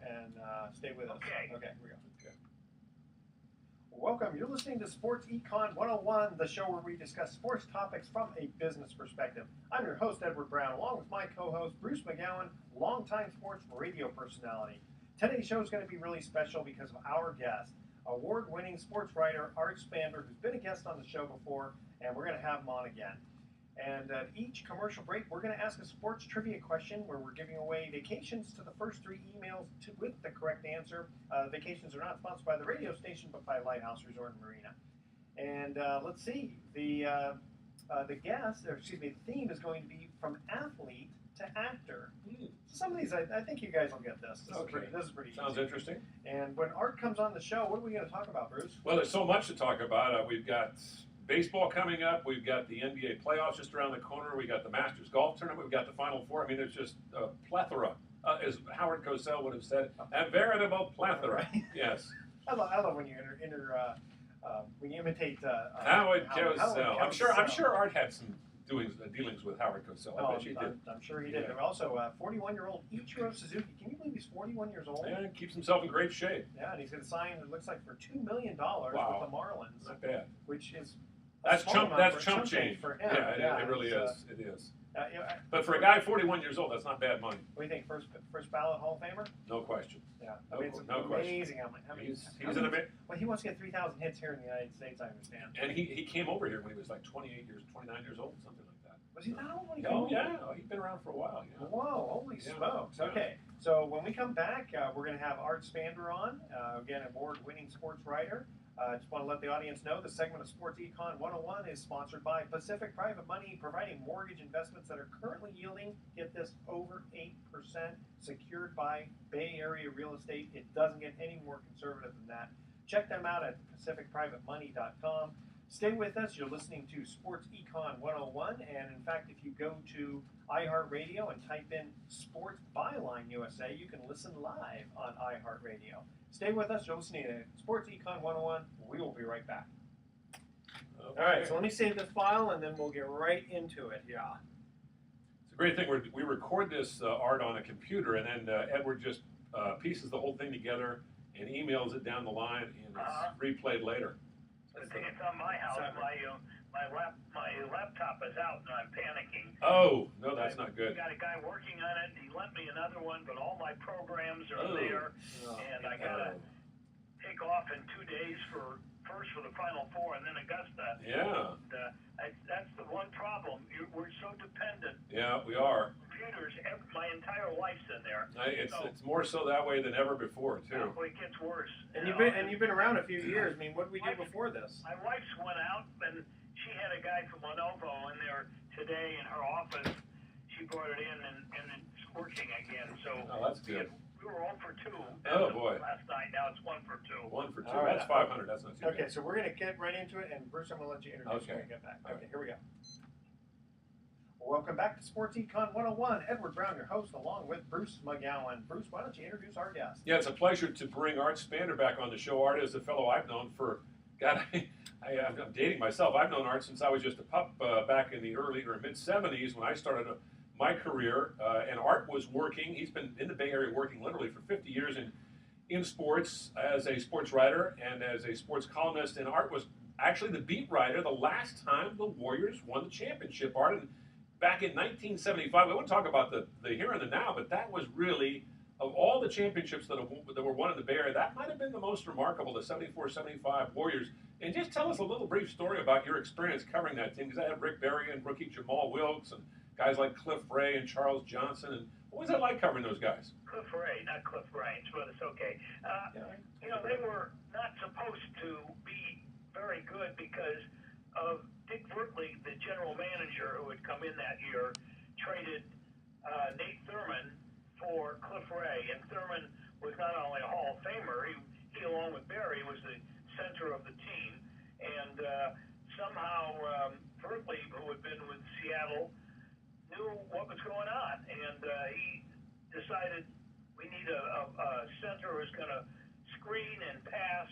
and stay with us. Okay. Okay, here we go. Okay. Welcome. You're listening to Sports Econ 101, the show where we discuss sports topics from a business perspective. I'm your host, Edward Brown, along with my co-host, Bruce McGowan, longtime sports radio personality. Today's show is going to be really special because of our guest, award-winning sports writer Art Spander, who's been a guest on the show before, and we're going to have him on again. And at each commercial break, we're going to ask a sports trivia question where we're giving away vacations to the first 3 emails with the correct answer. Vacations are not sponsored by the radio station, but by Lighthouse Resort and Marina. And let's see, the theme is going to be from athlete to actor. Some of these, I think you guys will get this. This is pretty Sounds easy. interesting. And when Art comes on the show, what are we going to talk about, Bruce? Well, there's so much to talk about. We've got baseball coming up. We've got the NBA playoffs just around the corner. We got the Masters golf tournament. We've got the Final Four. I mean, there's just a plethora, as Howard Cosell would have said, a veritable plethora. Yes. I love when you when you imitate Howard Cosell. Cosell. I'm sure Art had some dealings with Howard Cosell. I bet she did. I'm sure he did. Yeah. There also 41-year-old Ichiro Suzuki. Can you believe he's 41 years old? Yeah, keeps himself in great shape. Yeah, and he's going to sign, it looks like, for $2 million with the Marlins. Not bad. Which is That's chump change for him. Yeah, it really is. It is. Yeah, But for a guy 41 years old, that's not bad money. what do you think? First ballot Hall of Famer? No question. Yeah. No, I mean, it's no amazing question. how many. He's in a bit. Well, he wants to get 3,000 hits here in the United States, I understand. And he came over here when he was like 29 years old, something like that. Was he that old when he came Oh over? yeah, he's been around for a while. Yeah. Whoa, holy Yeah. smokes. Yeah. Okay, so when we come back, we're going to have Art Spander on, again, award-winning sports writer. I just want to let the audience know the segment of Sports Econ 101 is sponsored by Pacific Private Money, providing mortgage investments that are currently yielding, get this, over 8%, secured by Bay Area real estate. It doesn't get any more conservative than that. Check them out at pacificprivatemoney.com. Stay with us. You're listening to Sports Econ 101, and in fact, if you go to iHeartRadio and type in Sports Byline USA, you can listen live on iHeartRadio. Stay with us. You're listening to Sports Econ 101. We will be right back. Okay. All right, so let me save this file, and then we'll get right into it. Yeah. It's a great thing. We record this Art on a computer, and then Edward just pieces the whole thing together and emails it down the line, and it's replayed later. It's on my house. My laptop is out, and I'm panicking. Oh, no, that's not I good. got a guy working on it. He lent me another one, but all my programs are there, and I gotta take off in 2 days for the Final Four, and then Augusta. Yeah. And, that's the one problem. We're so dependent. Yeah, we are. Computers. My entire life's in there. It's more so that way than ever before too. It gets worse. And you've been around a few years. I mean, what did we do before this? My wife's went out, and she had a guy from Lenovo in there today in her office. She brought it in, and it's working again. So that's good. We were 0 for 2 Oh boy. last night. Now it's 1 for 2. 1 for 2. All right. That's 500. That's not too Okay, bad. so we're going to get right into it, and Bruce, I'm going to let you introduce when we get back. Okay, here we go. Welcome back to Sports Econ 101. Edward Brown, your host, along with Bruce McGowan. Bruce, why don't you introduce our guest? Yeah, it's a pleasure to bring Art Spander back on the show. Art is a fellow I've known for, God, I'm dating myself. I've known Art since I was just a pup back in the early or mid-'70s when I started my career. And Art was working. He's been in the Bay Area working literally for 50 years in sports as a sports writer and as a sports columnist. And Art was actually the beat writer the last time the Warriors won the championship, Art. And back in 1975, we won't talk about the here and the now, but that was really, of all the championships that were won in the Bay Area, that might have been the most remarkable, the 74-75 Warriors. And just tell us a little brief story about your experience covering that team, because I had Rick Barry and rookie Jamal Wilkes and guys like Cliff Ray and Charles Johnson. And what was it like covering those guys? Cliff Ray, not Cliff Raines, but it's okay. They were not supposed to be very good because of Dick Vertley, the general manager who had come in that year, traded Nate Thurman for Cliff Ray. And Thurman was not only a Hall of Famer, he along with Barry, was the center of the team. And somehow Vertley, who had been with Seattle, knew what was going on. And he decided we need a center who's going to screen and pass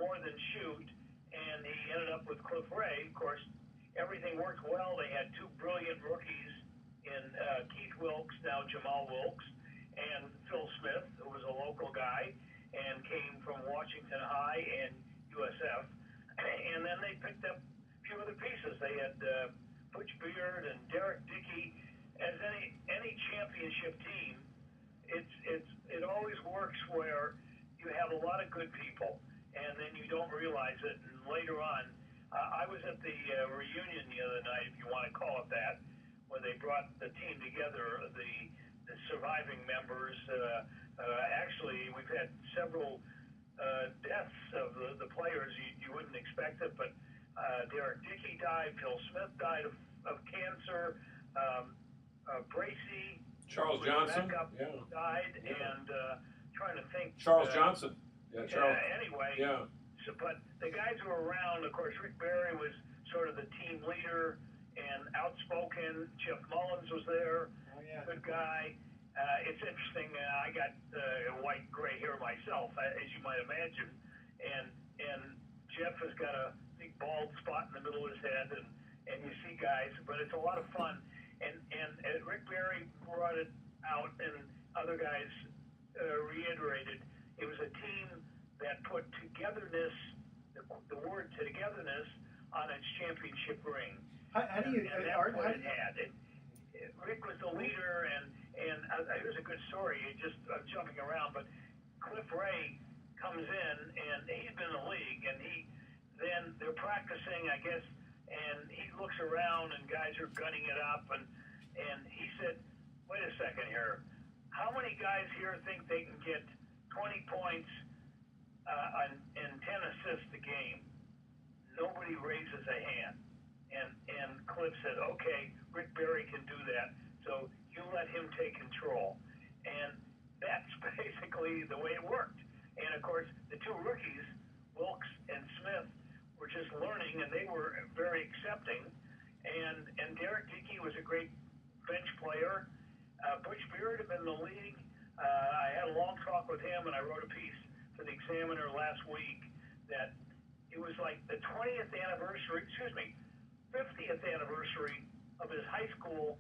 more than shoot. And he ended up with Cliff Ray. Of course, everything worked well. They had 2 brilliant rookies in Keith Wilkes, now Jamal Wilkes, and Phil Smith, who was a local came from Washington High and USF, and then they picked up a few other pieces. They had Butch Beard and Derek Dickey. As any championship team, it always works where you have a lot of good people, and then you don't realize it. And later on, I was at the reunion the other night, if you want to call it that, when they brought the team together, the surviving members. Actually, we've had several deaths of the players. You wouldn't expect it, but Derek Dickey died. Phil Smith died of cancer. Bracy, Charles Johnson, died, and trying to think. Charles Johnson, Charles. Anyway, yeah. So, but the guys who were around, of course, Rick Barry was sort of the team leader and outspoken. Jeff Mullins was there, good guy. It's interesting. I got white gray hair myself, as you might imagine, and Jeff has got a big bald spot in the middle of his head, and you see guys, but it's a lot of fun. And Rick Barry brought it out, and other guys reiterated. It was a team that put togetherness, the word togetherness, on its championship ring. How do you? And that's what it had. Rick was the leader, and here's a good story. I'm jumping around, but Cliff Ray comes in, and he's been in the league, and then they're practicing, I guess. And he looks around, and guys are gunning it up, and he said, wait a second here. How many guys here think they can get 20 points and 10 assists a game? Nobody raises a hand. And Cliff said, okay, Rick Barry can do that, so you let him take control. And that's basically the way it worked. And, of course, the two rookies, Wilkes and Smith, were just learning, and they were very accepting. And Derek Dickey was a great bench player. Butch Beard had been in the league. I had a long talk with him, and I wrote a piece for the Examiner last week that it was like the 50th anniversary of his high school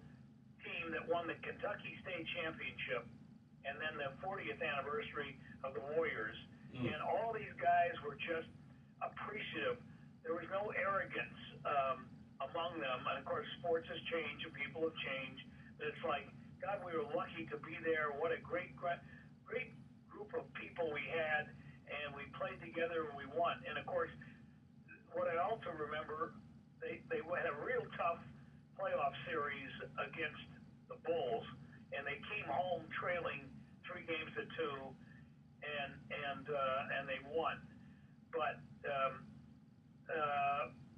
team that won the Kentucky State Championship, and then the 40th anniversary of the Warriors. And all these guys were just appreciative. There was no arrogance among them. And of course, sports has changed and people have changed. But it's like, God, we were lucky to be there. What a great group of people we had, and we played together and we won. And of course, what I also remember, they had a real tough playoff series against the Bulls, and they came home trailing 3-2, and they won. But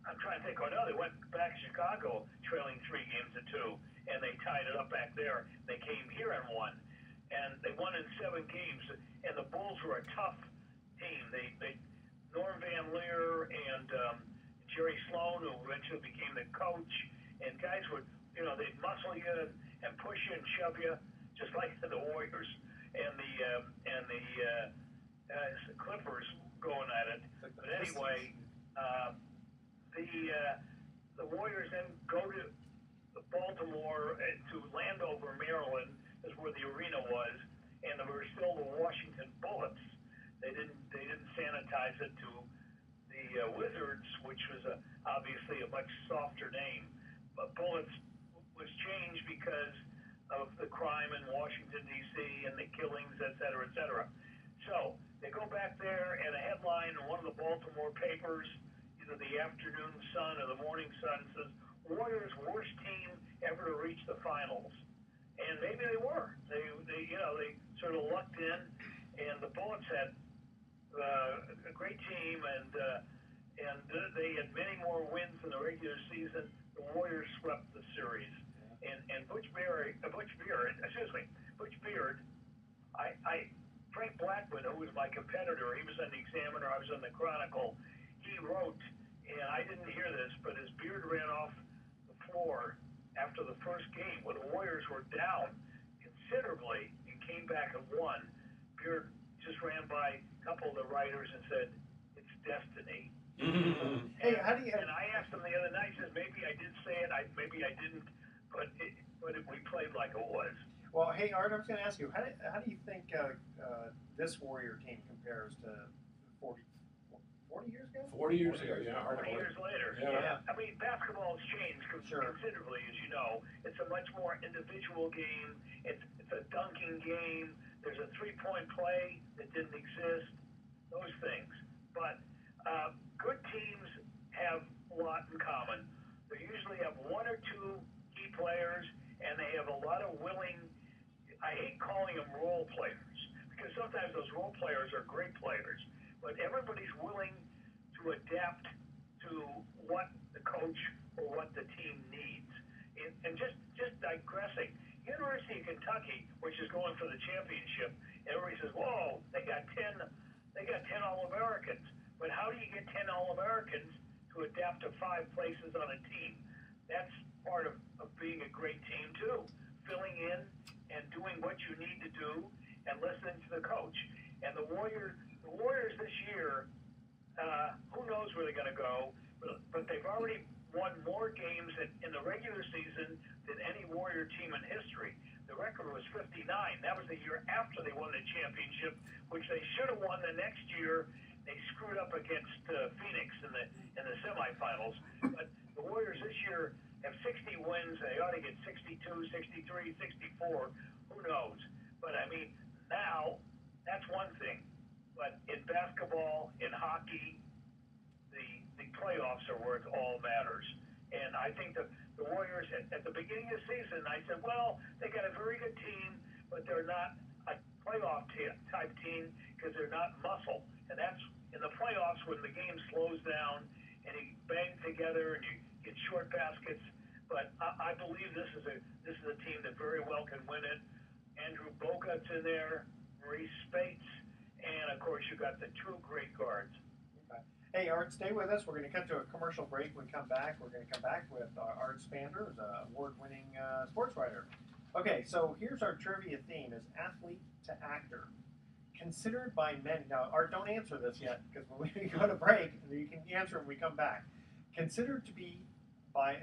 I'm trying to think. Oh no, they went back to Chicago trailing 3-2, and they tied it up back there. They came here and won, and they won in 7 games. And the Bulls were a tough team. They Norm Van Leer and Jerry Sloan, who eventually became the coach, and guys would, they'd muscle you and push you and shove you, just like the Warriors and the Clippers going at it. But anyway, the Warriors then go to Baltimore, to Landover, Maryland, is where the arena was, and there were still the Washington Bullets. They didn't sanitize it to the Wizards, which was obviously a much softer name. But Bullets was changed because of the crime in Washington, D.C., and the killings, et cetera, et cetera. So they go back there, and a headline in one of the Baltimore papers, either the Afternoon Sun or the Morning Sun, says, Warriors' worst team ever to reach the finals. And maybe they were. They sort of lucked in, and the Bullets had a great team, and they had many more wins in the regular season. The Warriors swept the series. And Butch Beard, Frank Blackman, who was my competitor, he was on the Examiner, I was on the Chronicle, he wrote, and I didn't hear this, but his beard ran off the floor after the first game, when the Warriors were down considerably and came back and won. Beard just ran by a couple of the writers and said, it's destiny. Hey, how do you... And I asked him the other night, he says, maybe I did say it, maybe I didn't, but we played like it was. Well, hey, Art, I was going to ask you, how do you think this Warrior team compares to 40, 40 years ago? 40 years ago, yeah. 40 years later. Yeah. I mean, basketball's changed considerably, as you know. It's a much more individual game. It's a dunking game. There's a three-point play that didn't exist. Those things. But good teams have a lot in common. They usually have one or two key players, and they have a lot of willing. I hate calling them role players because sometimes those role players are great players, but everybody's willing to adapt to what the coach or what the team needs. And just digressing, University of Kentucky, which is going for the championship, everybody says, "Whoa, they got 10 All-Americans." But how do you get 10 All-Americans to adapt to 5 places on a team? That's part of being a great team too, filling in and doing what you need to do and listening to the coach. And the Warriors this year, who knows where they're going to go, but they've already won more games in the regular season than any Warrior team in history. The record was 59. That was the year after they won the championship, which they should have won the next year. They screwed up against Phoenix in the semifinals. But the Warriors this year have 60 wins. They ought to get 62, 63, 64. Who knows? But I mean, now that's one thing. But in basketball, in hockey, the playoffs are where it all matters. And I think the Warriors, at the beginning of the season, I said, well, they got a very good team, but they're not a playoff type team because they're not muscle. And that's in the playoffs when the game slows down and you bang together and you get short baskets. But I believe this is a team that very well can win it. Andrew Bogut's in there, Maurice Spates, and of course you got the 2 great guards. Okay. Hey, Art, stay with us. We're going to cut to a commercial break. When we come back, we're going to come back with Art Spander, who's an award-winning sports writer. Okay, so here's our trivia theme: is athlete to actor. Considered by many. Now, Art, don't answer this yet because when we go to break, you can answer when we come back. Considered by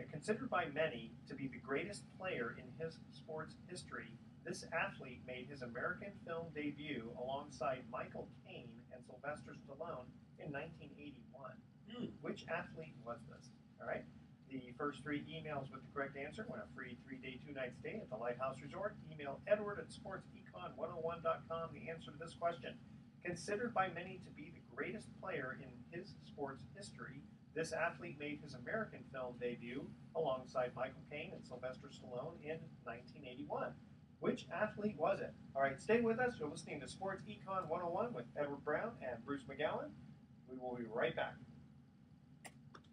many to be the greatest player in his sports history, this athlete made his American film debut alongside Michael Caine and Sylvester Stallone in 1981. Which athlete was this? All right. The first 3 emails with the correct answer win a free 3-day, 2-night stay at the Lighthouse Resort. Email edward@sportsecon101.com the answer to this question. Considered by many to be the greatest player in his sports history, this athlete made his American film debut alongside Michael Caine and Sylvester Stallone in 1981. Which athlete was it? All right, stay with us. You're listening to Sports Econ 101 with Edward Brown and Bruce McGowan. We will be right back.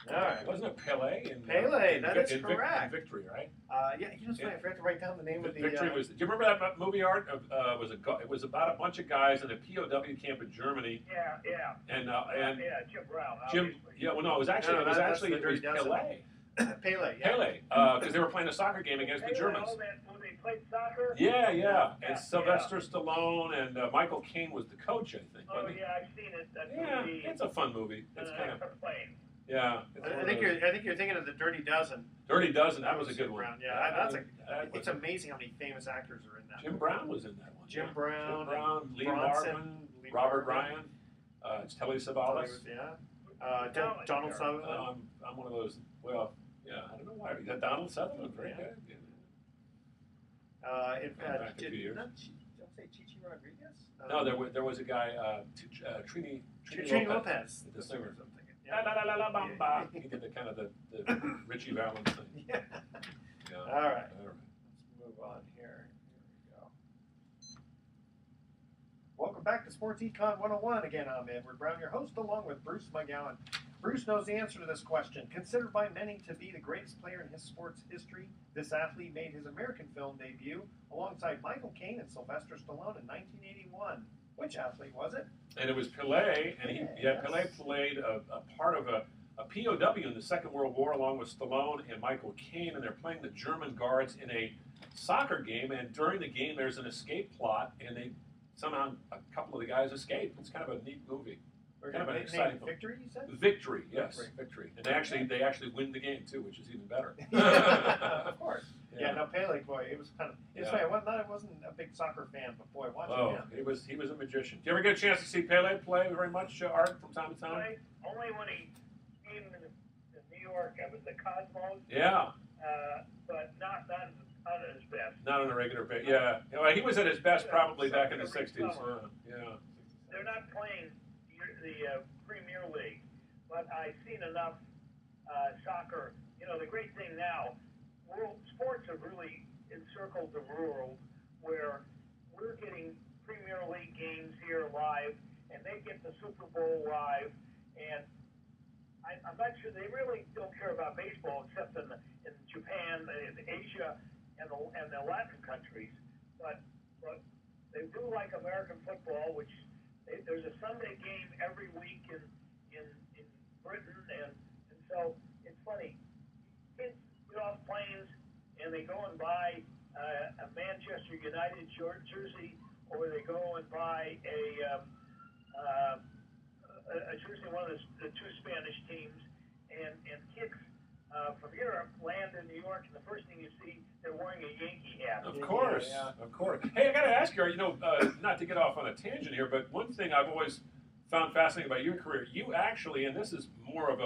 All right. Wasn't it Pele? Pele, that is correct. In Victory, right? Yeah, you know, I forgot to write down the name of the... Victory was... Do you remember that movie, Art? It was about a bunch of guys in a POW camp in Germany. Yeah. And Jim Brown. It was actually Pele. Pele, yeah. Pele, because they were playing a soccer game against the Germans. When they played soccer? Yeah. And Sylvester Stallone and Michael Caine was the coach, I think. Oh, yeah, I've seen it. Yeah, it's a fun movie. It's kind of... Yeah. I think you're thinking of the Dirty Dozen. Dirty Dozen, that was a good one. Brown. Yeah, it's amazing how many famous actors are in that. Jim Brown was in that one. Jim Brown, Lee Marvin, Robert Ryan, it's Telly Savalas. Donald Sutherland. I'm one of those. Well, yeah, I don't know why. You got Donald Sutherland, very good. Back a few years. Don't say Chichi Rodriguez. No, there was a guy, Trini Lopez, the singer. or something. La la la la bamba. He did the kind of the Richie Valens thing. Yeah. All right. Let's move on here. Here we go. Welcome back to Sports Econ 101. Again, I'm Edward Brown, your host, along with Bruce McGowan. Bruce knows the answer to this question. Considered by many to be the greatest player in his sports history, this athlete made his American film debut alongside Michael Caine and Sylvester Stallone in 1981. Which athlete was it? And it was Pele, and Pele played a part of a POW in the Second World War along with Stallone and Michael Caine, and they're playing the German guards in a soccer game, and during the game there's an escape plot, and somehow a couple of the guys escape. It's kind of a neat movie. Kind of an exciting film. Victory, you said? Victory, yes. Victory. And they actually win the game, too, which is even better. Of course. Yeah, no, Pele, boy, it was kind of. It's funny. I wasn't a big soccer fan, but boy, watching him. he was a magician. Do you ever get a chance to see Pele play very much, Art, from time to time? Only when he came in New York. I was the Cosmos. Yeah. But not at his best. Not on a regular basis. Yeah. Well, he was at his best probably back in the '60s. Yeah. They're not playing the Premier League, but I've seen enough soccer. You know, the great thing now, world sports have really encircled the world, where we're getting Premier League games here live, and they get the Super Bowl live, and I'm not sure they really don't care about baseball except in Japan, in Asia, and the Latin countries, but they do like American football, which there's a Sunday game every week in Britain, and so it's funny. Kids get off planes and they go and buy a Manchester United jersey, or they go and buy a jersey of one of the two Spanish teams, and kids from Europe land in New York, and the first thing you see, they're wearing a Yankee hat. Of course, of course. Hey, I got to ask you, not to get off on a tangent here, but one thing I've always found fascinating about your career, you actually, and this is more of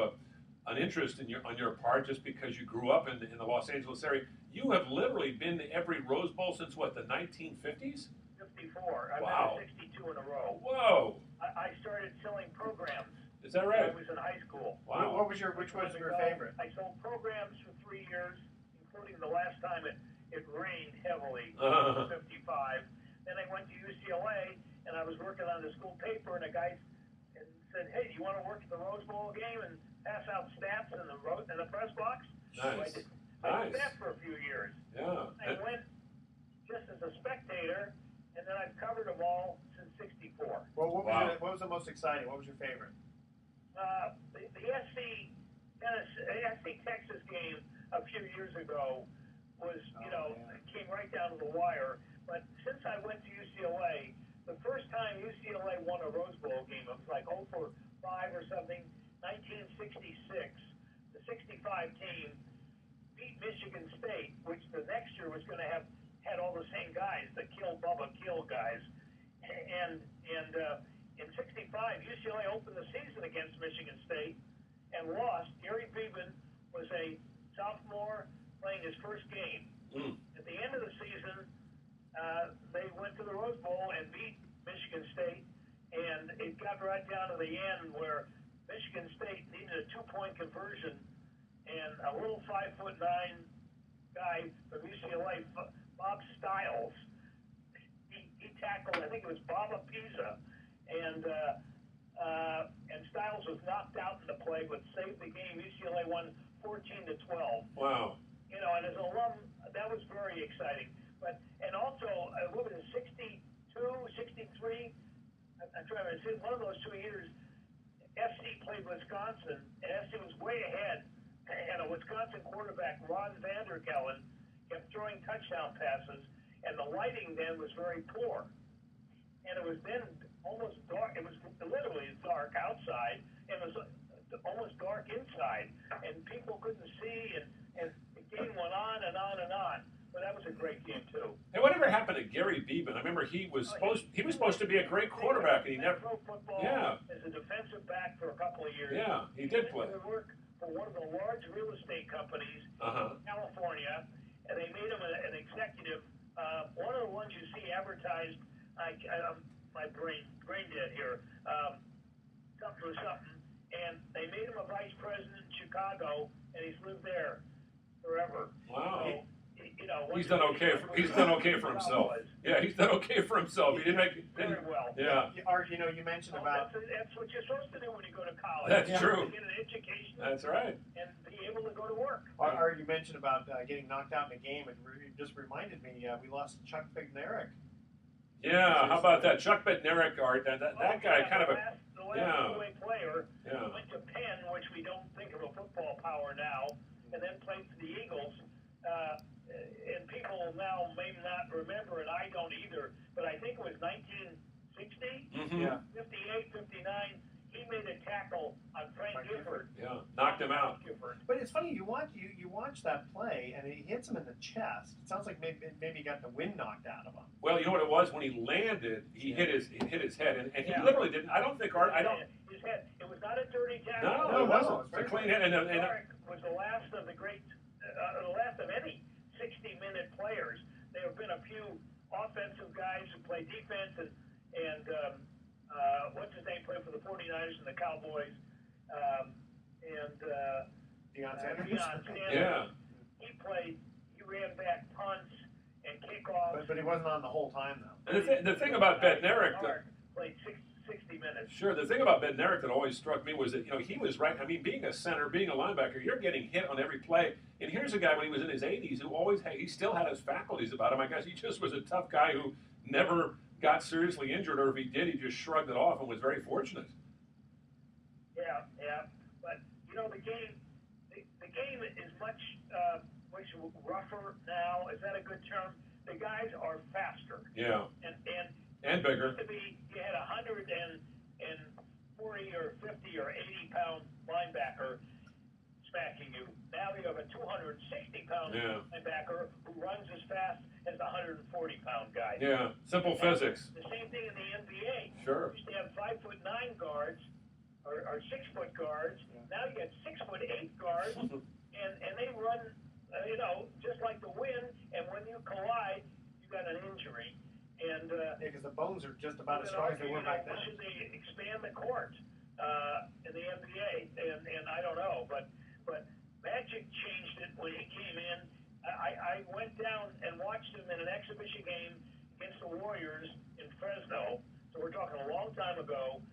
an interest on your part, just because you grew up in the Los Angeles area, you have literally been to every Rose Bowl since what, the 1950s? 54. I've Wow. been to 62 in a row. Whoa. I started selling programs. Is that right? I was in high school. Wow. Which was your favorite? I sold programs for 3 years, including the last time it rained heavily, 55. Then I went to UCLA, and I was working on the school paper, and a guy said, "Hey, do you want to work at the Rose Bowl game and pass out stats in the press box?" Nice. So I did that for a few years. Yeah. I went just as a spectator, and then I've covered them all since '64. Well, what was the most exciting? What was your favorite? The SC Texas game a few years ago was, came right down to the wire. But since I went to UCLA, the first time UCLA won a Rose Bowl game, it was like 0-5 or something, 1966. The 65 team beat Michigan State, which the next year was going to had all the same guys, the Bubba Kill guys. And in '65, UCLA opened the season against Michigan State and lost. Gary Beban was a sophomore playing his first game. At the end of the season, they went to the Rose Bowl and beat Michigan State, and it got right down to the end where Michigan State needed a 2-point conversion, and a little 5'9" guy from UCLA, Bob Stiles, he tackled, I think it was Baba Pisa, and Stiles was knocked out in the play, but saved the game. UCLA won 14-12. Wow. And as an alum, that was very exciting. And also, what was it, 62, 63? I'm trying to say, one of those 2 years, FC played Wisconsin, and FC was way ahead, and a Wisconsin quarterback, Ron Vanderkellen, kept throwing touchdown passes, and the lighting then was very poor. And it was then almost dark. It was literally dark outside, and it was almost dark inside, and people couldn't see, and the game went on and on and on. But that was a great game too. Hey, whatever happened to Gary Beban? I remember he was supposed to be a great quarterback, and he never. Football as a defensive back for a couple of years. Yeah, he did play. He worked for one of the large real estate companies in California, and they made him an executive. One of the ones you see advertised, my brain dead here, something or something, and they made him a vice president in Chicago, and he's lived there forever. Wow. So, he's done okay. He's done okay for himself. Yeah, he's done okay for himself. He didn't make very well. Yeah. Art, you mentioned about that's what you're supposed to do when you go to college. That's true. To get an education. That's right. And be able to go to work. Art, you mentioned about getting knocked out in a game. It just reminded me we lost Chuck Bednarik. Yeah, how about that? Chuck Bednarik, Art, that guy kind of a two-way player Yeah. went to Penn, which we don't think of a football power now, and then played for the Eagles. And people now may not remember, and I don't either, but I think it was 1960, 58, 59. He made a tackle on Frank Gifford. Yeah, knocked him out. But it's funny. You watch that play, and he hits him in the chest. It sounds like maybe he got the wind knocked out of him. Well, you know what it was when he landed. He hit his head, and he Yeah. literally didn't. I don't think Art. I don't. His head. It was not a dirty tackle. No, it wasn't. It's a clean head. And Clark was the last of the great, the last of any 60-minute players. There have been a few offensive guys who play defense, and what's his name, played for the 49ers and the Cowboys, Deion Sanders. Deion Sanders. Yeah. He ran back punts and kickoffs. But he wasn't on the whole time though. And the thing about Bednarik, played 60 minutes. sure, the thing about Bednarik that always struck me was that he was right. I mean, being a center, being a linebacker, you're getting hit on every play. And here's a guy when he was in his 80s who he still had his faculties about him. I guess he just was a tough guy who never got seriously injured, or if he did, he just shrugged it off and was very fortunate. Yeah. But the game is much rougher now. Is that a good term? The guys are faster. Yeah. And bigger. Used to be you had 140 or 50 or 80 pound linebacker smacking you. Now you have a 260 pound linebacker who runs as fast as the 140 pound guy. Yeah. Simple physics. The same thing in the NBA. Sure. You used to have 5'9" guards or 6-foot guards. Now you got 6'8" guards, and they run, just like the wind. And when you collide, you got an injury. And because the bones are just about as strong as they were back then. Should they expand the court in the NBA? And I don't know, but Magic changed it when he came in. I went down and watched him in an exhibition game against the Warriors in Fresno. So we're talking a long time ago,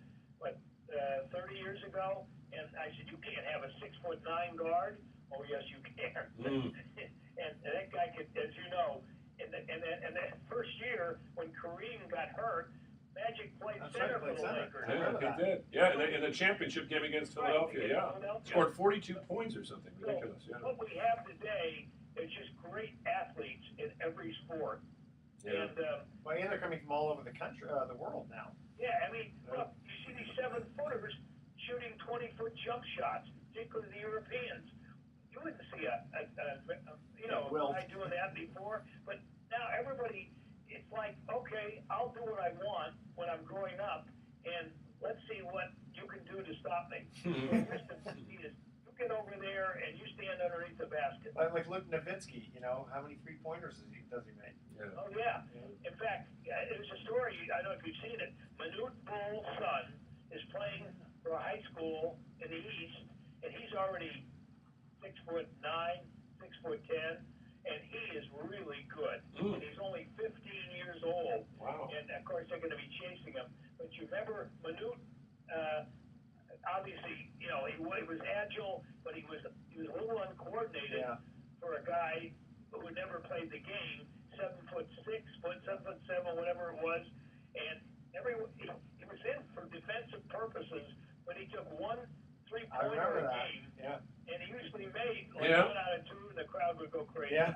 30 years ago. And I said, you can't have a 6'9" guard. Oh yes, you can. and that guy could, as you know. And that first year when Kareem got hurt, Magic played center for the Lakers. Yeah, he did. Yeah, in the championship game against Philadelphia. Scored 42 points or something. Ridiculous. So what we have today is just great athletes in every sport. Yeah. And they're coming from all over the country, the world now. Yeah, I mean, look, you see these 7-footers shooting 20-foot jump shots, particularly the Europeans. You wouldn't see a guy doing that before, but now everybody, it's like, okay, I'll do what I want when I'm growing up, and let's see what you can do to stop me. You get over there and you stand underneath the basket. Like Luke Nowitzki, how many 3-pointers does he make? Yeah. Oh yeah. In fact, there's a story. I don't know if you've seen it. Manute Bol's son is playing for a high school in the East, and he's already 6'9", 6'10", and he is really good. And he's only 15 years old. Wow. And of course they're going to be chasing him. But you remember Manute? Obviously, he was agile, but he was a little uncoordinated for a guy who had never played the game. 7'6", 7'7", whatever it was, and he was in for defensive purposes, but he took one 3-pointer a game, and he usually made 1 out of 2, and the crowd would go crazy. Yeah.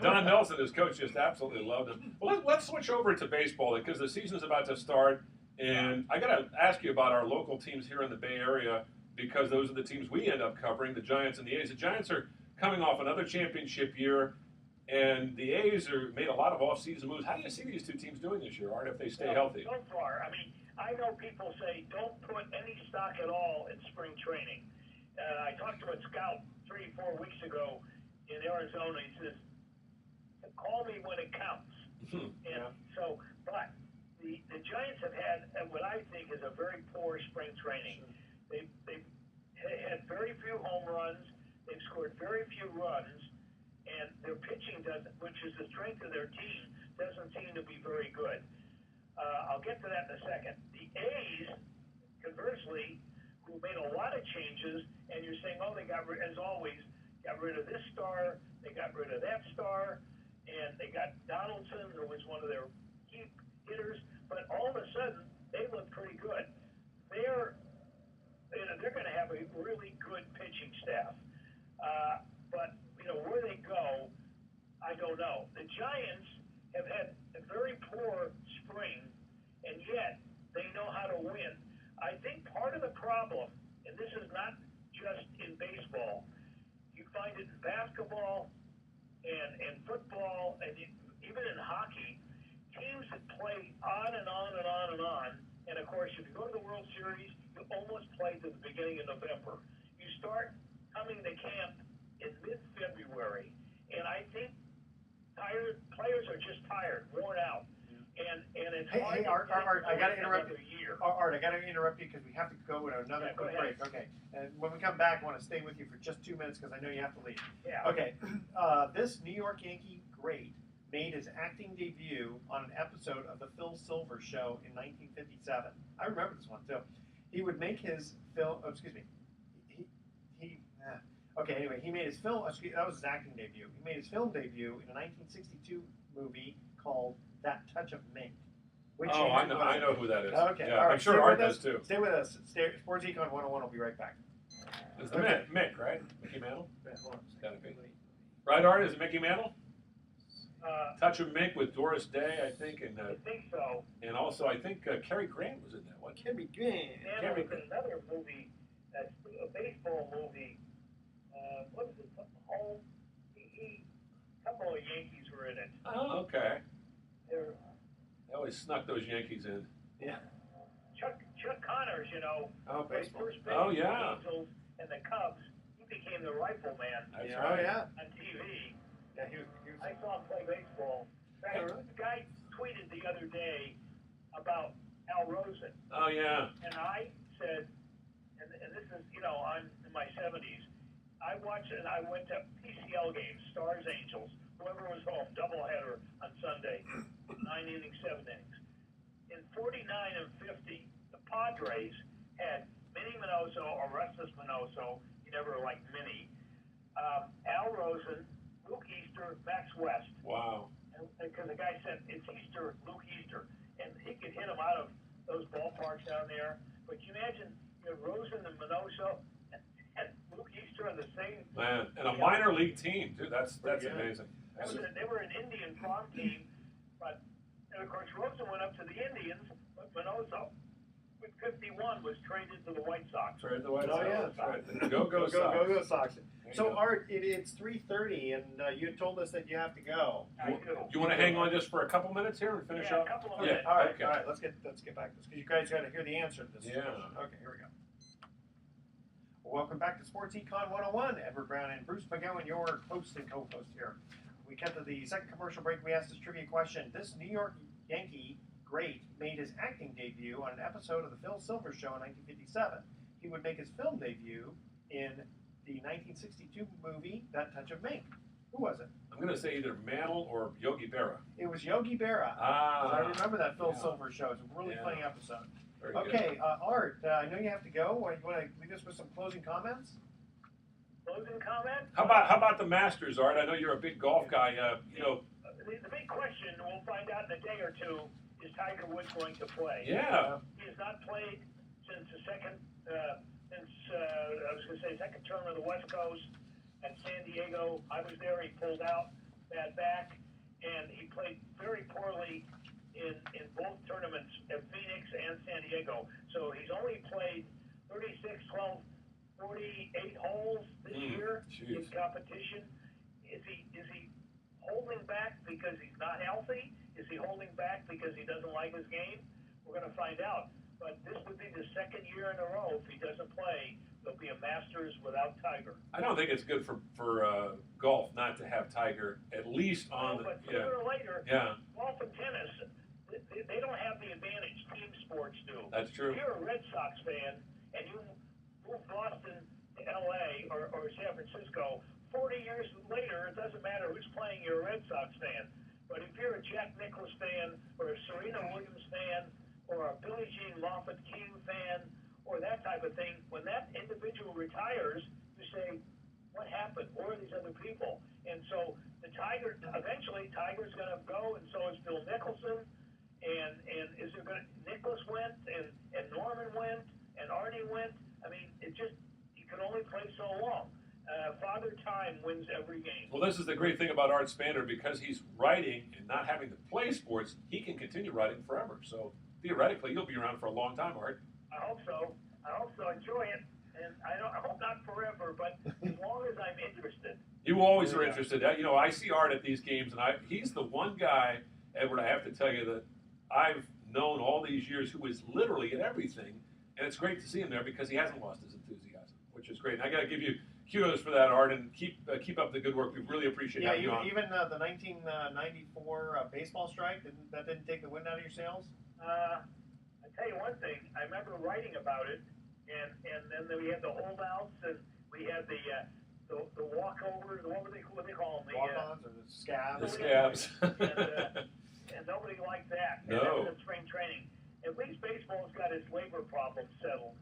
Don Nelson, his coach, just absolutely loved him. Well, let's switch over to baseball because the season's about to start, and I got to ask you about our local teams here in the Bay Area because those are the teams we end up covering, the Giants and the A's. The Giants are coming off another championship year. And the A's made a lot of off-season moves. How do you see these two teams doing this year, Art, if they stay healthy? So far, I mean, I know people say don't put any stock at all in spring training. I talked to a scout 3 or 4 weeks ago in Arizona. He says, call me when it counts. But the Giants have had what I think is a very poor spring training. They've had very few home runs. They've scored very few runs. And their pitching which is the strength of their team, doesn't seem to be very good. I'll get to that in a second. The A's, conversely, who made a lot of changes, and you're saying, they got rid of this star, they got rid of that star, and they got Donaldson, who was one of their key hitters, but all of a sudden, they look pretty good. They're going to have a really good pitching staff. But where they go, I don't know. The Giants have had a very poor spring, and yet they know how to win. I think part of the problem, and this is not just in baseball, you find it in basketball and football and even in hockey. Teams that play on and on and on and on. And of course, if you go to the World Series, you almost play to the beginning of November. You start coming to camp in mid-February, and I think tired players are just tired, worn out, and it's hard. Hey, Art, I got to interrupt you. Year. Art, I got to interrupt you because we have to go to another Yeah, go quick ahead. break. Okay, and when we come back, I want to stay with you for just 2 minutes because I know you have to leave. Yeah. Okay, this New York Yankee great made his acting debut on an episode of the Phil Silver Show in 1957. I remember this one too. He would make his film. Oh, excuse me. Okay, anyway, he made his film. That was his acting debut. He made his film debut in a 1962 movie called That Touch of Mink. I know who that is. Okay, yeah, all right. I'm sure Stay Art with does us. too. Stay with us. Sports Econ 101 will be right back. It's the Okay. Mick, right? Mickey Mantle? Hold on. Gotta be. Right, Art? Is it Mickey Mantle? Touch of Mink with Doris Day, I think, and I think so. and also I think Cary Grant was in that one. Cary Grant. And there was another movie, that's a baseball movie. What is it? Home. A couple of Yankees were in it. Oh, okay. They're They always snuck those Yankees in. Yeah. Chuck Connors, you know, Oh, played baseball. first base Oh, for the yeah. Angels and the Cubs. He became the rifleman That's Yeah. right. Oh, yeah. on TV. Yeah, he was I saw him play baseball. Hey, really? The guy tweeted the other day about Al Rosen, Oh, yeah. and I said, and this is, you know, I'm in my 70s. I watched and I went to PCL games, Stars Angels, whoever was home, doubleheader on Sunday, 9 innings, 7 innings. In 49 and 50, the Padres had Minnie Minoso, Orestes Minoso, you never liked Minnie, Al Rosen, Luke Easter, Max West. Wow. Because the guy said, it's Easter, Luke Easter. And he could hit him out of those ballparks down there. But you imagine, you know, Rosen and Minoso and Luke Easter on the same. Man, and a minor league team, too. That's Yeah. amazing. They were an Indian prom team, but, and of course, Rosen went up to the Indians, but Minoso, with 51, was traded to the White Sox. Right, the White Oh, Sox. yeah. That's right. Go Sox. Go Sox. There you So, go. Art, it's 3:30, and you told us that you have to go. I do. You want to hang on just for a couple minutes here and finish Yeah, up? a couple of Yeah. minutes. All right, Okay. all right. Let's get back to this because you guys got to hear the answer to this. Yeah. question. Okay, here we go. Welcome back to Sports Econ 101. Edward Brown and Bruce McGowan, your host and co-host here. We cut to the second commercial break. We asked this trivia question. This New York Yankee great made his acting debut on an episode of the Phil Silver Show in 1957. He would make his film debut in the 1962 movie That Touch of Mink. Who was it? I'm going to say either Mantle or Yogi Berra. It was Yogi Berra. I remember that Phil Silver Show. It's a really funny episode. Very good. Okay, Art, I know you have to go. You want to leave us with some closing comments? Closing comment? How about the Masters, Art? I know you're a big golf guy. You know. The big question, we'll find out in a day or two, is Tiger Woods going to play? Yeah. He has not played since the second term of the West Coast at San Diego. I was there. He pulled out that back, and he played very poorly in both tournaments at Phoenix and San Diego. So he's only played 36, 12, 48 holes this year in competition. Is he holding back because he's not healthy? Is he holding back because he doesn't like his game? We're going to find out. But this would be the second year in a row if he doesn't play. There'll be a Masters without Tiger. I don't think it's good for golf not to have Tiger at least on the. But sooner or later, Yeah. golf and tennis, they don't have the advantage team sports do. That's true. If you're a Red Sox fan and you move Boston to L.A. or San Francisco, 40 years later, it doesn't matter who's playing, you're a Red Sox fan. But if you're a Jack Nicklaus fan or a Serena Williams fan or a Billie Jean Moffitt King fan or that type of thing, when that individual retires, you say, what happened? Where are these other people? And so eventually Tiger's going to go, and so is Bill Nicholson. And is there going to, Nicklaus went, and Norman went, and Arnie went. I mean, you can only play so long. Father Time wins every game. Well, this is the great thing about Art Spander. Because he's writing and not having to play sports, he can continue writing forever. So theoretically, you'll be around for a long time, Art. I hope so. Enjoy it. and I hope not forever, but as long as I'm interested. You always are interested. You know, I see Art at these games, and he's the one guy, Edward, I have to tell you, that I've known all these years who is literally at everything, and it's great to see him there because he hasn't lost his enthusiasm, which is great. And I got to give you kudos for that, Art, and keep up the good work. We really appreciate having you on. Even the 1994 baseball strike, didn't take the wind out of your sails? I tell you one thing, I remember writing about it, and then we had the holdouts, and we had the walkovers, what they call them? Walk-ons or the scabs? The scabs. And nobody liked that. No. And that was in spring training. At least baseball's got its labor problems settled,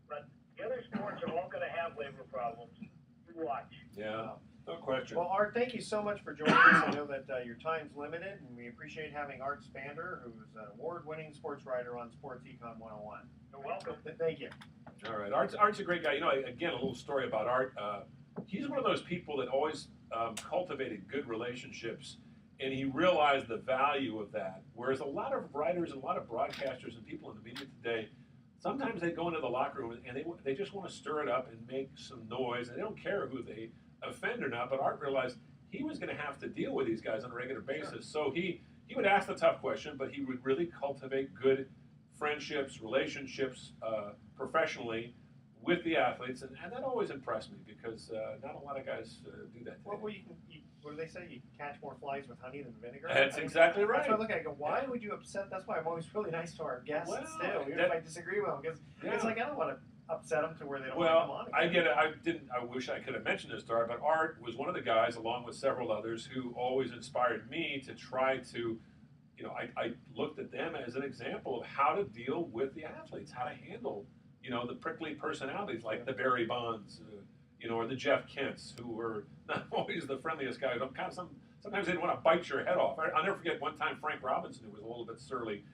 but the other sports are all going to have labor problems. You watch. Yeah, no question. Well, Art, thank you so much for joining us. I know that your time's limited, and we appreciate having Art Spander, who's an award-winning sports writer on Sports Econ 101. You're welcome. Thank you. All right, Art's a great guy. You know, again, a little story about Art. He's one of those people that always cultivated good relationships, and he realized the value of that. Whereas a lot of writers and a lot of broadcasters and people in the media today, sometimes they go into the locker room and they just want to stir it up and make some noise, and they don't care who they offend or not. But Art realized he was going to have to deal with these guys on a regular basis. Sure. So he would ask the tough question, but he would really cultivate good friendships, relationships professionally with the athletes, and that always impressed me because not a lot of guys do that today. Well, what do they say? You catch more flies with honey than vinegar? That's exactly right. That's why I look at it and go, why would you upset? That's why I'm always really nice to our guests still, even if I disagree with them, because it's like I don't want to upset them to where they don't want to come on again. I get it. I wish I could have mentioned this, Dar, but Art was one of the guys, along with several others, who always inspired me to try to, you know, I looked at them as an example of how to deal with the athletes, how to handle, you know, the prickly personalities like the Barry Bonds, you know, or the Jeff Kents, who were not always the friendliest guys. Sometimes they'd want to bite your head off. I'll never forget one time Frank Robinson, who was a little bit surly,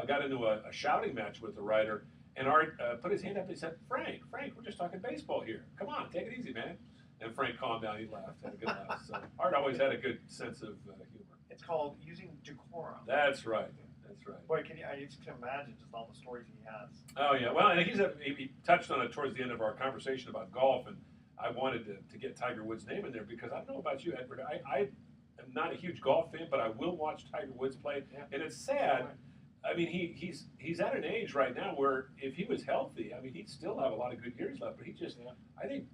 got into a shouting match with the writer, and Art put his hand up and he said, Frank, we're just talking baseball here. Come on, take it easy, man. And Frank calmed down. He laughed, had a good laugh. So Art always had a good sense of humor. It's called using decorum. That's right. That's right. Boy, I just can imagine just all the stories he has. Oh, yeah. Well, and he touched on it towards the end of our conversation about golf, and I wanted to get Tiger Woods' name in there because I don't know about you, Edward. I am not a huge golf fan, but I will watch Tiger Woods play. Yeah. And it's sad. I mean, he's at an age right now where if he was healthy, I mean, he'd still have a lot of good years left. But he just, I think,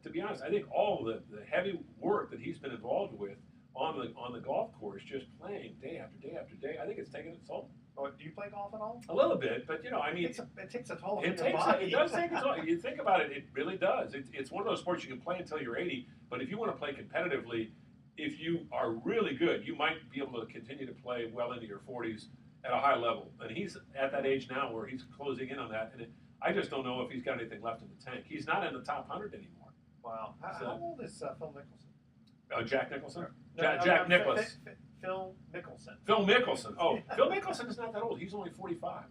to be honest, I think all the heavy work that he's been involved with on the golf course, just playing day after day after day, I think it's taken its toll. Oh, do you play golf at all? A little bit, but you know, I mean, it takes a toll on your body. It does take a toll. You think about it, it really does. It's one of those sports you can play until you're 80, but if you want to play competitively, if you are really good, you might be able to continue to play well into your 40s at a high level. And he's at that age now where he's closing in on that, and I just don't know if he's got anything left in the tank. He's not in the top 100 anymore. Wow. How old is Phil Mickelson? Jack Nicholson? Jack Nicklaus. Phil Mickelson. Phil Mickelson. Oh, Phil Mickelson is not that old. He's only 45.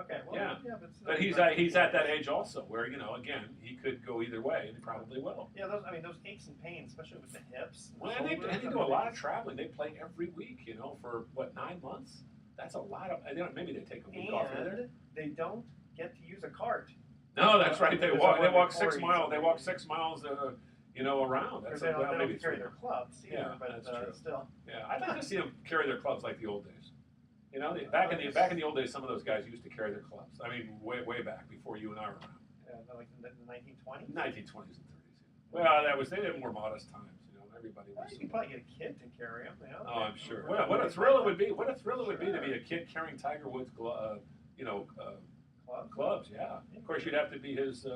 Okay. Well, yeah. But he's at that age also, where you know, again, he could go either way, and he probably will. Yeah. Those aches and pains, especially with the hips. Well, and they do a lot of traveling. They play every week, you know, for what, 9 months. That's a lot of. Maybe they take a week off. And they don't get to use a cart. No, that's right. They walk 6 miles. They walk 6 miles. You know, around. That's they don't carry their clubs either, yeah, but that's true. Still. Yeah, I'd like to see them carry their clubs like the old days. You know, back in the old days, some of those guys used to carry their clubs. I mean, way back before you and I were around. Yeah, like in the 1920s. 1920s and 30s. Well, they had more modest times. You know, everybody was. You could probably get a kid to carry them. You know? Oh, I'm sure. Well, what a thrill it would be! What a thrill it would be to be a kid carrying Tiger Woods, clubs. Yeah. Of course, you'd have to be his,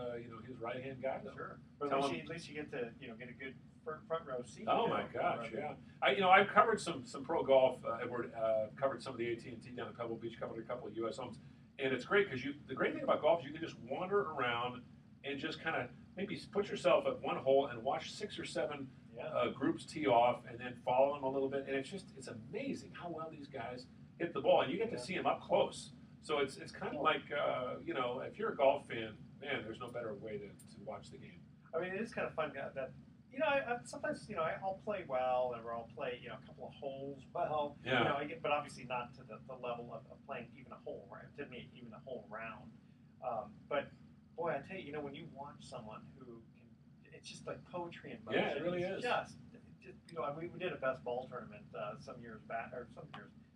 his right-hand guy. Though. Sure. But at least you get to, get a good front row seat. Oh my gosh, yeah. I've covered some pro golf. Edward, covered some of the AT&T down at Pebble Beach. Covered a couple of U.S. homes, and it's great because the great thing about golf is you can just wander around and just kind of maybe put yourself at one hole and watch 6 or 7 groups tee off, and then follow them a little bit. And it's amazing how well these guys hit the ball, and you get to see them up close. So it's kind of like, if you're a golf fan, man, there's no better way to watch the game. I mean, it is kind of fun that, I sometimes, I'll play well, or I'll play, a couple of holes well. Yeah. But obviously not to the level of playing even a hole, right? To me, even a whole round. But, boy, I tell you, when you watch someone who can, it's just like poetry in motion. Yeah, it really it's is. Just we did a best ball tournament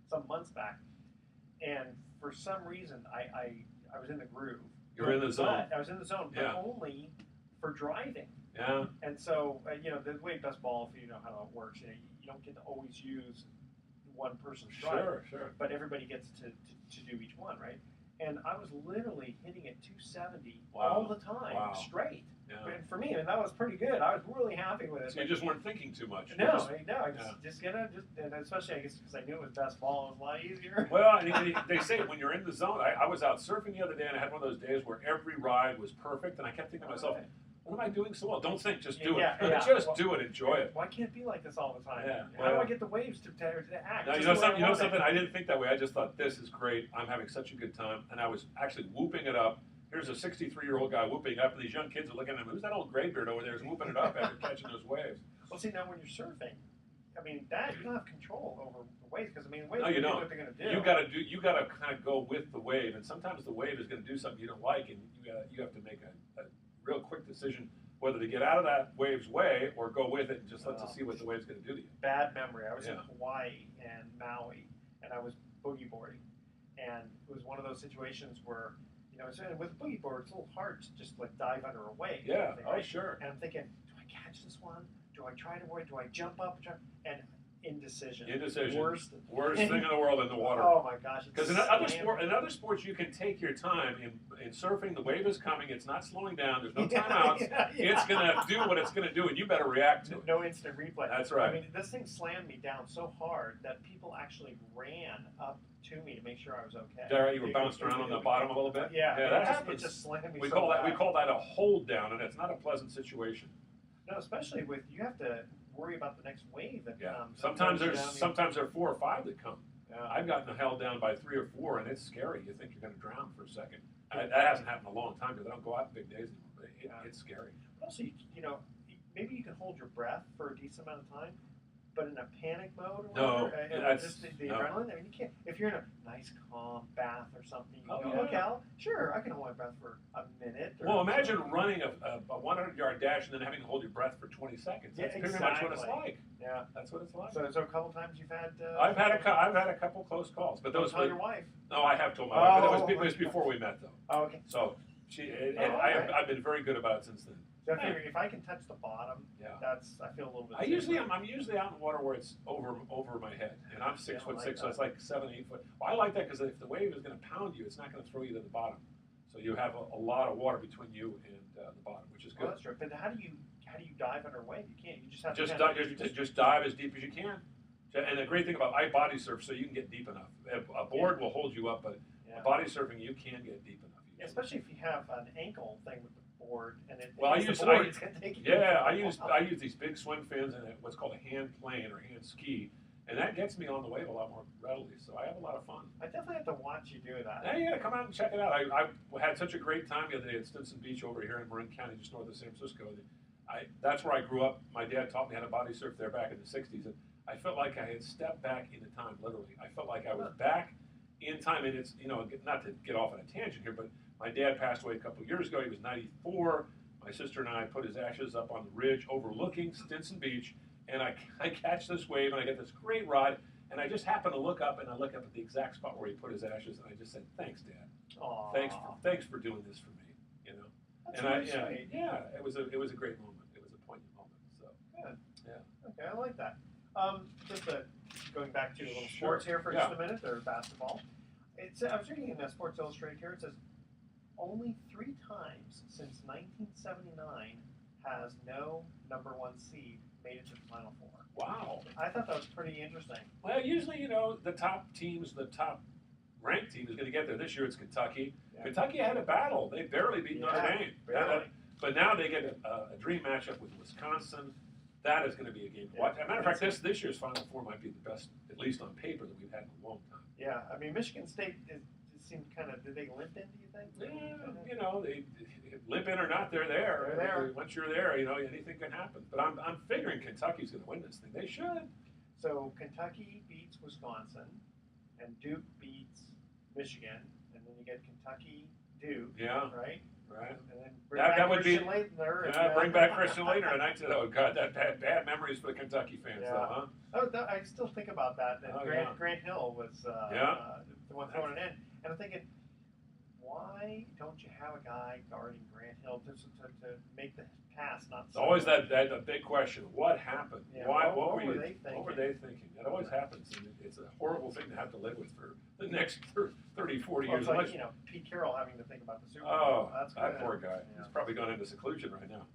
some months back, and for some reason I was in the groove. You're in the zone. I was in the zone, but only for driving. Yeah. And so, the way best ball, if you know how it works, you don't get to always use one person's driver. Sure. But everybody gets to do each one, right? And I was literally hitting at 270 all the time, straight. Yeah. And for me, that was pretty good. I was really happy with it. So you just weren't thinking too much. No, and especially I guess because I knew it was best ball, it was a lot easier. Well, they say when you're in the zone, I was out surfing the other day and I had one of those days where every ride was perfect, and I kept thinking to myself, what am I doing so well? Don't think, just do it. Just do it, enjoy it. Why can't it be like this all the time? Yeah. How do I get the waves to act? Now, you know something? I didn't think that way. I just thought, this is great. I'm having such a good time. And I was actually whooping it up. Here's a 63-year-old guy whooping up, and these young kids are looking at him. Who's that old graybeard over there who's whooping it up after catching those waves? Well, see, now when you're surfing, that you don't have control over the waves because the waves no, you do don't. what they're going to do. You got to kind of go with the wave, and sometimes the wave is going to do something you don't like, and you have to make a real quick decision whether to get out of that wave's way or go with it and just let's see what the wave's going to do to you. Bad memory. I was in Hawaii and Maui, and I was boogie boarding, and it was one of those situations where. With a boogie board, it's a little hard to just dive under a wave. Yeah, right? Sure. And I'm thinking, do I catch this one? Do I try to avoid? Do I jump up? And indecision. Worst thing in the world in the water. Oh my gosh! Because in other sports, you can take your time. In surfing, the wave is coming. It's not slowing down. There's no timeouts. It's gonna do what it's gonna do, and you better react to it. No instant replay. That's right. This thing slammed me down so hard that people actually ran up to me to make sure I was okay. Dara, you were bounced around on the bottom a little bit. Yeah, that happens. It just slammed me. We call that a hold down, and it's not a pleasant situation. No, especially with you have to worry about the next wave that comes. Sometimes there are 4 or 5 that come. I've gotten held down by 3 or 4, and it's scary. You think you're going to drown for a second. That hasn't happened in a long time because I don't go out big days anymore. But it's scary. Also, maybe you can hold your breath for a decent amount of time, but in a panic mode or whatever, just the adrenaline. You can't. If you're in a nice, calm bath or something, okay, sure, I can hold my breath for a minute. Well, imagine running a 100-yard dash and then having to hold your breath for 20 seconds. That's pretty much what it's like. Yeah, that's what it's like. So a couple times you've had. I've had a couple close calls, but those. Tell your wife. No, I have told my wife, but it was before we met, though. Oh, okay. So I've been very good about it since then. So I figure if I can touch the bottom, I feel a little bit. I'm usually out in water where it's over my head, and I'm 6'6", so it's like 7, 8 foot. Well, I like that because if the wave is going to pound you, it's not going to throw you to the bottom. So you have a lot of water between you and the bottom, which is good. Oh, that's true. But how do you dive under a wave? You can't. You just have to just dive as deep as you can. And the great thing about I body surf, so you can get deep enough. A board will hold you up, but body surfing you can get deep enough. Especially if you have an ankle thing with the board, and I use these big swim fins and what's called a hand plane or hand ski, and that gets me on the wave a lot more readily. So I have a lot of fun. I definitely have to watch you do that. Yeah, you got to come out and check it out. I had such a great time the other day at Stinson Beach over here in Marin County, just north of San Francisco. That's where I grew up. My dad taught me how to body surf there back in the '60s, and I felt like I had stepped back into time. Literally, I felt like I was back in time. And it's not to get off on a tangent here, but my dad passed away a couple of years ago. He was 94. My sister and I put his ashes up on the ridge overlooking Stinson Beach, and I catch this wave, and I get this great ride, and I just happen to look up, and I look up at the exact spot where he put his ashes, and I just said, "Thanks, Dad. Aww. Thanks for doing this for me." That's and really sweet. it was a great moment. It was a poignant moment. So good. Yeah. Okay, I like that. Going back to a little sports here for just a minute, or basketball. I was reading in Sports Illustrated here. It says only 3 times since 1979 has no number 1 seed made it to the Final Four. Wow. I thought that was pretty interesting. Well, usually, the top ranked team is going to get there. This year it's Kentucky. Yeah. Kentucky had a battle. They barely beat Notre Dame. But now they get a dream matchup with Wisconsin. That is going to be a game to watch. As a matter of fact, this year's Final Four might be the best, at least on paper, that we've had in a long time. Yeah, Michigan State seemed did they limp in, do you think? Yeah, they limp in or not, they're there. They're there. Once you're there, anything can happen. But I'm figuring Kentucky's going to win this thing. They should. So Kentucky beats Wisconsin, and Duke beats Michigan, and then you get Kentucky, Duke. Yeah. Right. Right. And then bring That back would be. Christian Laettner. Yeah, bring back Christian Laettner. And I said, oh, God, that bad memories for the Kentucky fans, Yeah. though, huh? Oh, I still think about that. And Oh, Grant Hill was Yeah. the one throwing it in. And I'm thinking, why don't you have a guy guarding Grant Hill to make the pass not It's always that big question. What happened? Yeah, Why? what What were they thinking? What were they thinking? That always happens. And it's a horrible thing to have to live with for the next 30, 40 Well, years. it's like, Pete Carroll having to think about the Super Bowl. Oh, That's that good. poor guy. Yeah. He's probably gone into seclusion right now.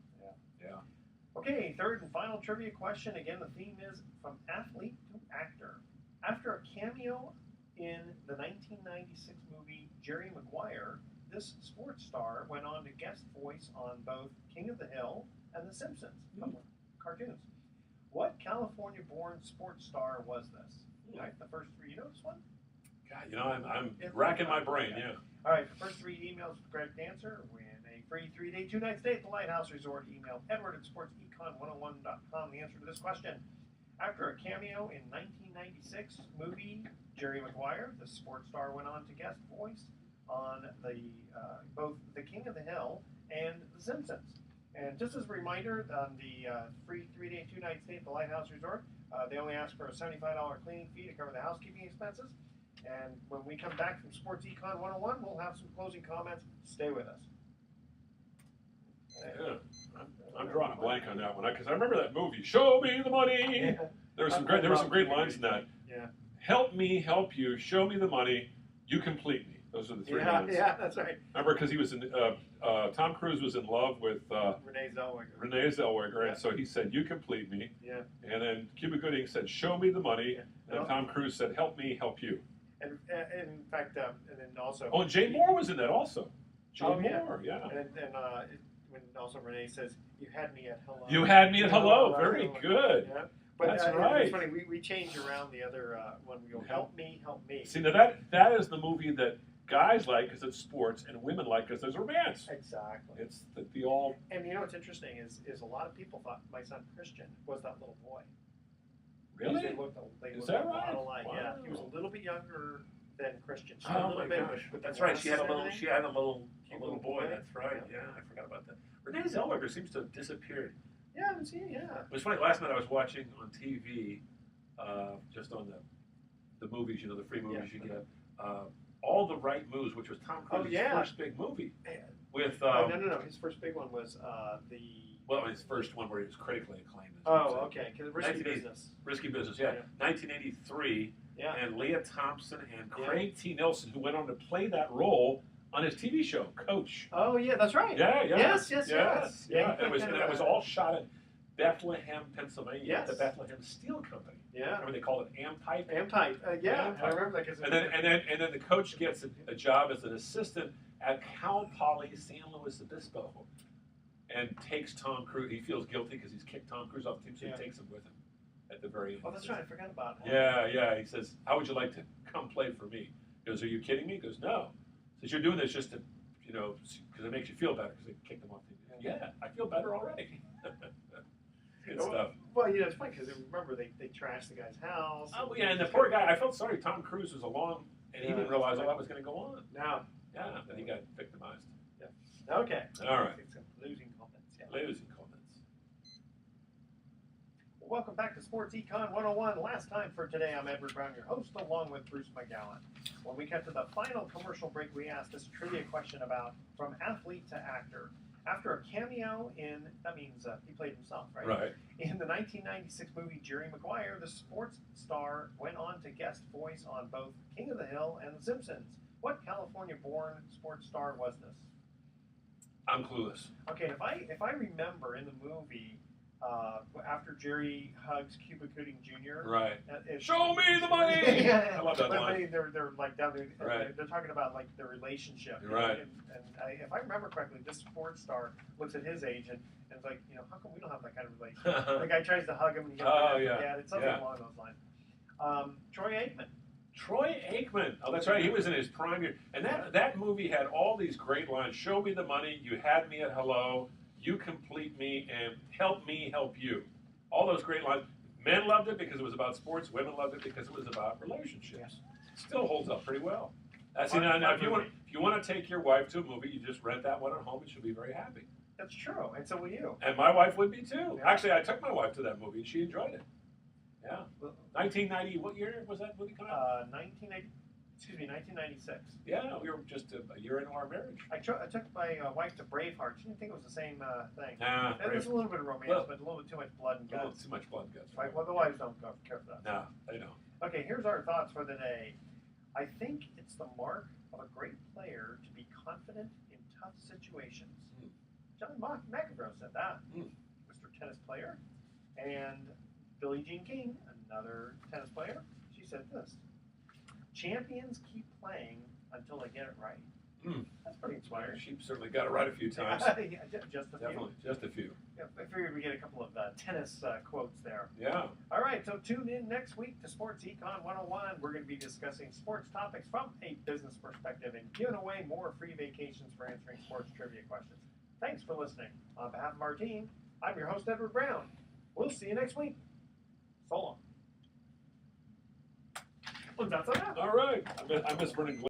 Okay, third and final trivia question. Again, the theme is from athlete to actor. After a cameo in the 1996 movie Jerry Maguire, this sports star went on to guest voice on both King of the Hill and The Simpsons, cartoons. What California-born sports star was this? All right, the first three. You know this one? God, I'm racking my brain. Yeah. All right, the first three emails with the correct answer win a free 3-day, 2-night stay at the Lighthouse Resort. Email edward@sportsecon101.com the answer to this question. After a cameo in 1996 movie Jerry Maguire, the sports star went on to guest voice on both The King of the Hill and The Simpsons. And just as a reminder, on the free 3-day, 2-night stay at the Lighthouse Resort, they only ask for a $75 cleaning fee to cover the housekeeping expenses. And when we come back from Sports Econ 101, we'll have some closing comments. Stay with us. Yeah. I'm drawing a blank on that one because I remember that movie. Show me the money. Yeah. There were some great lines in that. Yeah. Help me, help you. Show me the money. You complete me. Those are the three lines. Yeah, that's right. Remember, because he was in Tom Cruise was in love with Renee Zellweger. Renee Zellweger, Yeah. and so he said, "You complete me." Yeah. And then Cuba Gooding said, "Show me the money," Yeah. and Tom Cruise said, "Help me, help you." And in fact, and then also. Oh, and Jane Moore was in that also. Jane yeah. Moore, yeah. And when also Renee says, "You had me at hello." You had me at hello. Hello. Very good. Yeah. But That's right. It's funny. We change around the other one. We go, help me, help me. See, now that is the movie that guys like because it's sports, and women like because there's romance. Exactly. It's the all. And you know what's interesting is a lot of people thought my son Christian was that little boy. Really? They looked Is a that lot right? alike. Wow. Yeah, he was a little bit younger than Christian. Just Oh a little my bit, gosh, with that's the right. She had a glasses and little. everything. She had a little Cute little little boy. boy. That's right. Yeah. Yeah, I forgot about that. Renee Zellweger seems to have disappeared. Yeah, yeah. It was funny. Last night I was watching on TV, just on the movies. You know, the free movies you get. All the Right Moves, which was Tom Cruise's first big movie. With no. His first big one was his first one where he was critically acclaimed. Oh, okay. Because Risky 1980 Business. Risky Business, yeah. 1983. Yeah. And Leah Thompson and Craig T. Nelson, who went on to play that role on his TV show, Coach. Oh, yeah, that's right. Yeah. Yes. Yeah. And it was all shot in Bethlehem, Pennsylvania, Yes. at the Bethlehem Steel Company. Yeah. Remember they called it Ampipe? Ampipe. Yeah, Ampipe. I remember that. And then the coach gets a job as an assistant at Cal Poly San Luis Obispo, and takes Tom Cruise. He feels guilty because he's kicked Tom Cruise off the team, so he takes him with him at the very end. Oh, that's right. I forgot about that. Yeah. He says, "How would you like to come play for me?" He goes, "Are you kidding me?" He goes, "No." He says, "You're doing this just to, because it makes you feel better because they kicked him off the team." Yeah, I feel better already. Good stuff. Well, it's funny because remember they trashed the guy's house. Oh yeah, and the poor guy. I felt sorry. Tom Cruise was along, and he Yeah, didn't realize all right. that was going to go on. No. Yeah, then he got victimized. Okay. All right. Some losing comments. Yeah. Losing comments. Well, welcome back to Sports Econ 101. Last time for today, I'm Edward Brown, your host, along with Bruce McGowan. When we cut to the final commercial break, we asked this trivia question about from athlete to actor. After a cameo that means he played himself, right? Right. In the 1996 movie Jerry Maguire, the sports star went on to guest voice on both King of the Hill and The Simpsons. What California-born sports star was this? I'm clueless. Okay, if I remember in the movie, after Jerry hugs Cuba Gooding Jr. Right. It, Show me the money. Yeah. I love that But line. they're like down there. Right. They're talking about like their relationship. Right. And if I remember correctly, this sports star looks at his agent and is like, how come we don't have that kind of relationship? The guy tries to hug him and he goes, yeah, it's something along those lines. Troy Aikman. Troy Aikman. Oh, that's right. He was in his prime year. And that movie had all these great lines. Show me the money. You had me at hello. You complete me. And help me help you. All those great lines. Men loved it because it was about sports. Women loved it because it was about relationships. Still holds up pretty well. That's now, if you want to take your wife to a movie, you just rent that one at home, and she'll be very happy. That's true, and so will you. And my wife would be too. Yeah. Actually, I took my wife to that movie, and she enjoyed it. Yeah. 1990. What year was that movie coming out? 1996. Yeah, we were just a year into our marriage. I took my wife to Braveheart. She didn't think it was the same thing. Nah, There was a little bit of romance, but a little bit too much blood and a little guts. too much blood and guts. Right. Well, the wives don't care for that. No, they don't. Okay, here's our thoughts for the day. I think it's the mark of a great player to be confident in tough situations. John McEnroe said that. Mr. Tennis player. And Billie Jean King, another tennis player, she said this. Champions keep playing until they get it right. That's pretty inspiring. She certainly got it right a few times. Yeah, just a few. Definitely, just a few. Yeah, I figured we get a couple of tennis quotes there. Yeah. All right, so tune in next week to Sports Econ 101. We're going to be discussing sports topics from a business perspective and giving away more free vacations for answering sports trivia questions. Thanks for listening. On behalf of our team, I'm your host, Edward Brown. We'll see you next week. So long. Well, that's enough. All right. I miss Vernon Glenn.